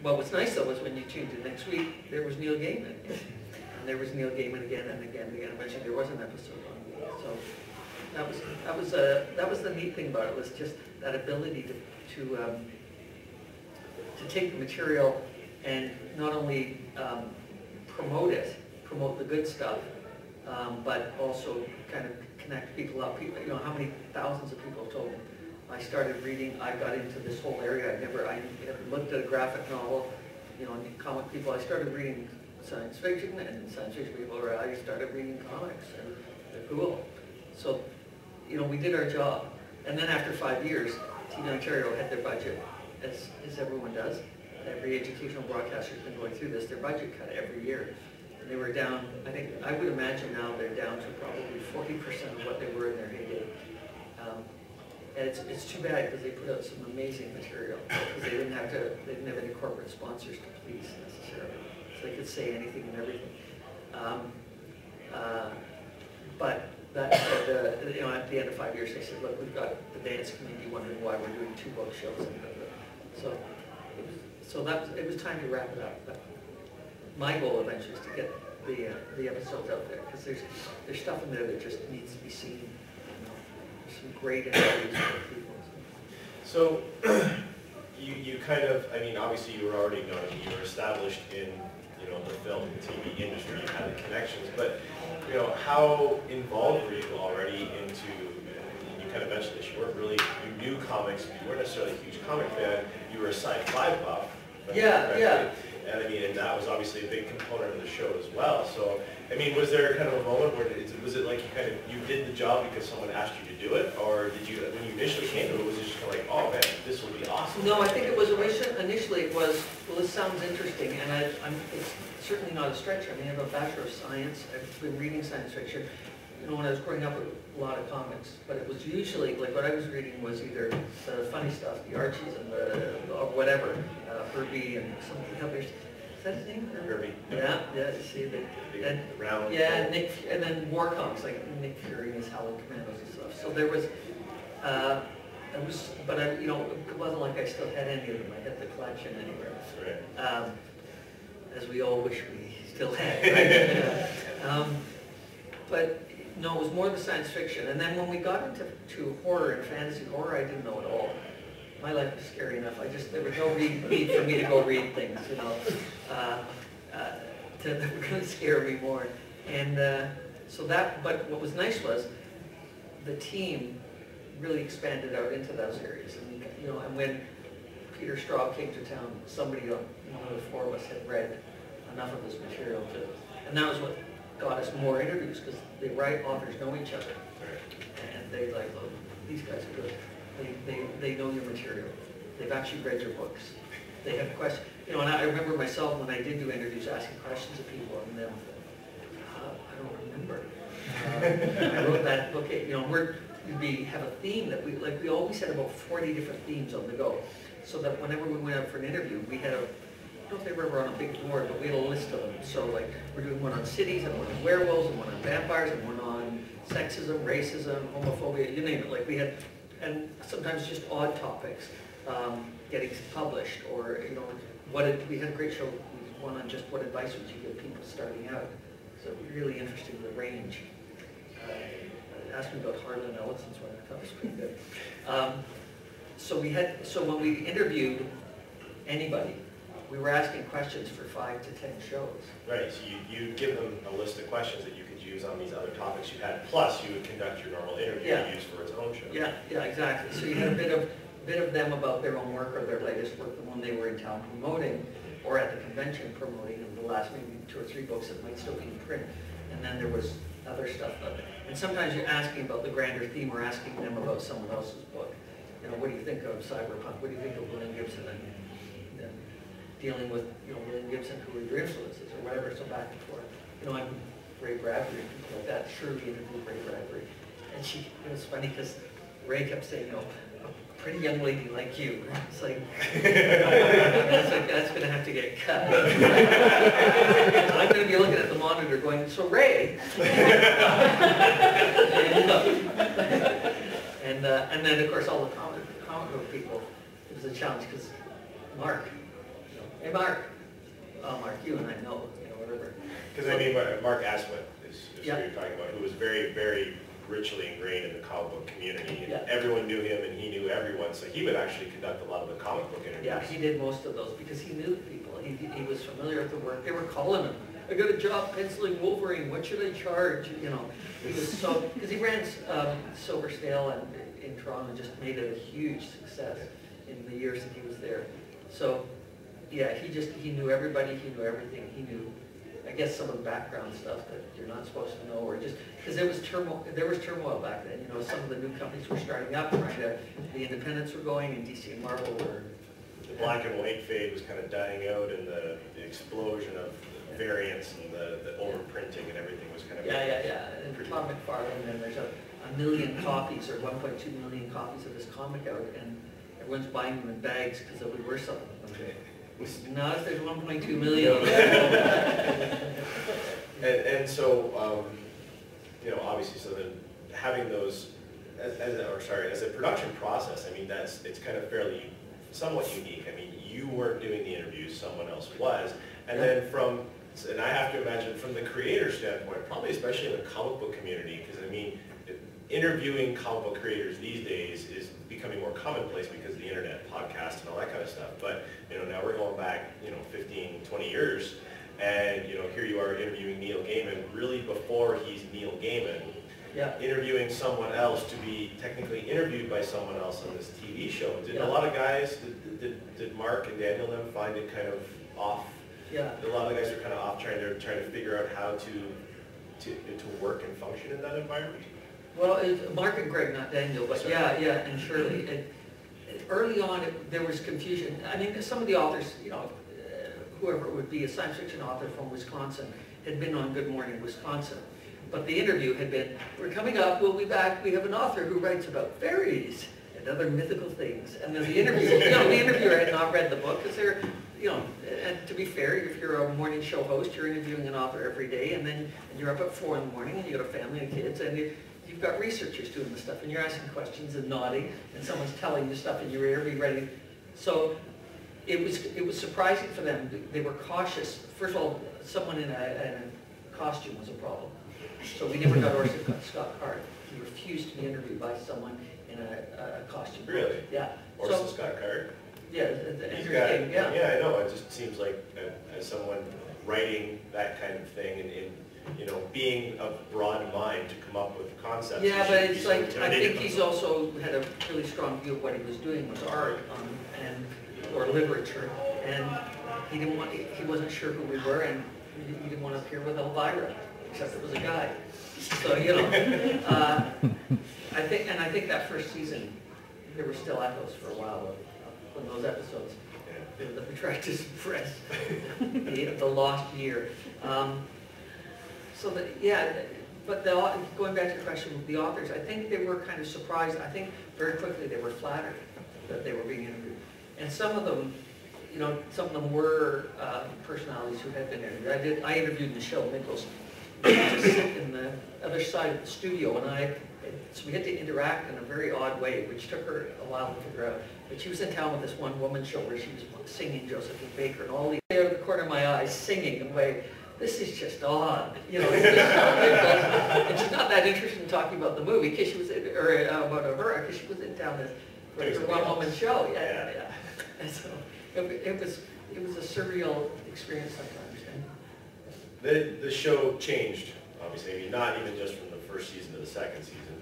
what was nice though was when you tuned in next week, there was Neil Gaiman. And there was Neil Gaiman again and again and again. Eventually there was an episode on Neil. So that was the neat thing about it, was just that ability to take the material and not only promote the good stuff, but also kind of connect people up. People, you know, how many thousands of people have told me, I started reading, I got into this whole area, I looked at a graphic novel, you know, comic people, I started reading science fiction, and science fiction people, or I started reading comics, and they're cool. So, you know, we did our job. And then after 5 years, TV Ontario had their budget, as everyone does. Every educational broadcaster's been going through this, their budget cut every year. And they were down, I would imagine now they're down to probably 40% of what they were in their heyday. And it's too bad because they put out some amazing material, because they didn't have any corporate sponsors to please necessarily. So they could say anything and everything. But that, you know, at the end of 5 years, they said, look, we've got the dance community wondering why we're doing 2 book shows. So it was time to wrap it up. But my goal eventually is to get the episodes out there, because there's stuff in there that just needs to be seen. You know, there's some great interviews with people. So you kind of, I mean, obviously you were already known, you were established in, you know, the film and TV industry, you had the connections, but, you know, how involved were you already into, you kind of mentioned this, you knew comics, but you weren't necessarily a huge comic fan, you were a sci-fi buff. Yeah. And I mean, and that was obviously a big component of the show as well. So, I mean, was there kind of a moment where, was it like you did the job because someone asked you to do it? Or did you, when you initially came to it, was it just kind of like, oh man, this would be awesome? No, I think it was, initially it was, well, this sounds interesting, and it's certainly not a stretch. I mean, I have a Bachelor of Science, I've been reading science fiction. You know, when I was growing up, a lot of comics, but it was usually, like what I was reading was either the funny stuff, the Archies and or whatever, Herbie and something else. Is that his name? Herbie. Yeah, you see, round. Yeah, and then war comics, like Nick Fury and his Howling Commandos and stuff. So there was, you know, it wasn't like I still had any of them. I had the collection anywhere. Right. As we all wish we still had, right? But no, it was more the science fiction. And then when we got into horror and fantasy horror, I didn't know it all. My life was scary enough. There was no need for me to go read things, you know, that were going to scare me more. And but what was nice was the team really expanded out into those areas. And, you know, and when Peter Straub came to town, somebody, one of the 4 of us had read enough of his material and that was what got us more interviews, because the authors know each other. And they like, oh, these guys are good. They know your material. They've actually read your books. They have questions. You know, and I remember myself when I did do interviews asking questions of people, and then I don't remember. I wrote that book. You know, we have a theme that we always had about 40 different themes on the go, so that whenever we went out for an interview, we had I don't know if they were on a big board, but we had a list of them. So like we're doing one on cities, and one on werewolves, and one on vampires, and one on sexism, racism, homophobia, you name it. Like we had. And sometimes just odd topics getting published, or you know, we had a great show, one on just what advice would you give people starting out. So really interesting, the range. Asked me about Harlan Ellison's one, I thought was pretty good. So when we interviewed anybody, we were asking questions for 5 to 10 shows. Right. So you give them a list of questions that you could use on these other topics you had. Plus, you would conduct your normal interview use for its own show. Yeah, exactly. So you had a bit of them about their own work or their latest work, the one they were in town promoting, or at the convention promoting, and the last maybe 2 or 3 books that might still be in print. And then there was other stuff. And sometimes you're asking about the grander theme, or asking them about someone else's book. You know, what do you think of cyberpunk? What do you think of William Gibson? And dealing with, you know, William Gibson, who were your influences, or whatever, so back and forth. You know, I'm Ray Bradbury, and people like that. Shirley interviewed Ray Bradbury. And it was funny because Ray kept saying, you know, a pretty young lady like you. It's like, that's going to have to get cut. I'm going to be looking at the monitor going, so Ray. And then, of course, all the comic book people, it was a challenge because Mark Hey, Mark. Oh, Mark, you and I know, whatever. Because I mean, Mark Aswin is Yeah. who you're talking about, who was very, very richly ingrained in the comic book community. And Yeah. everyone knew him and he knew everyone, so he would actually conduct a lot of the comic book interviews. Yeah, he did most of those because he knew people. He was familiar with the work. They were calling him. I got a job penciling Wolverine. What should I charge? He was so, because he ran Silver Snail in Toronto and just made it a huge success in the years that he was there. So, yeah, he knew everybody. He knew everything. He knew, I guess, some of the background stuff that you're not supposed to know, or just because there was turmoil back then. Some of the new companies were starting up, the independents were going, and DC and Marvel were. The black and white fade was kind of dying out, and the explosion of variants and the overprinting and everything was kind of. Yeah. And Todd McFarlane, and there's a million copies or 1.2 million copies of this comic out, and everyone's buying them in bags because they'll be worth something. Okay. Not if there's 1.2 million. And so, obviously, so then having those as a production process, I mean, it's kind of somewhat unique. I mean, you weren't doing the interviews, someone else was, and then and I have to imagine from the creator standpoint, probably especially in the comic book community, because I mean, interviewing comic book creators these days is becoming more commonplace because of the internet, podcasts, and all that kind of stuff. But now we're going back 15, 20 years, and here you are interviewing Neil Gaiman really before he's Neil Gaiman. Yeah. Interviewing someone else to be technically interviewed by someone else on this TV show. Did Yeah. a lot of guys, did Mark and Daniel them find it kind of off? Yeah. A lot of the guys are kind of off trying to figure out how to work and function in that environment. Well, Mark and Greg, not Daniel, but Sorry. yeah, and Shirley. Early on, there was confusion. I mean, some of the authors, whoever it would be, a science fiction author from Wisconsin, had been on Good Morning Wisconsin. But the interview had been, we're coming up, we'll be back, we have an author who writes about fairies and other mythical things. And then the interviewer had not read the book, because they're, and to be fair, if you're a morning show host, you're interviewing an author every day, and then you're up at 4 in the morning, and you got a family and kids, and you've got researchers doing the stuff, and you're asking questions and nodding, and someone's telling you stuff, and you're be ready. So it was surprising for them. They were cautious. First of all, someone in a costume was a problem. So we never got Orson Scott Card. He refused to be interviewed by someone in a costume. Really? Yeah. Orson Scott Card? Yeah, He's got, yeah, I know. It just seems like as someone writing that kind of thing and being of broad mind to come up with concepts. Yeah, but it's like, I think he's he's also had a really strong view of what he was doing was art or literature, and he wasn't sure who we were, and he didn't want to appear with Elvira, except it was a guy. So I think that first season there were still echoes for a while of those episodes. The Retractus Press, the lost year. But going back to your question with the authors, I think they were kind of surprised. I think very quickly they were flattered that they were being interviewed. And some of them were personalities who had been interviewed. I interviewed Michelle Nichols, just sit in the other side of the studio, so we had to interact in a very odd way, which took her a while to figure out. But she was in town with this one woman show where she was singing Josephine Baker, and all the out of the corner of my eyes singing in a way, this is just odd. It's just and she's not that interested in talking about the movie because she was about her because she was in town for a one-woman show. Yeah. And so it was a surreal experience sometimes. The show changed, obviously. I mean, not even just from the first season to the second season,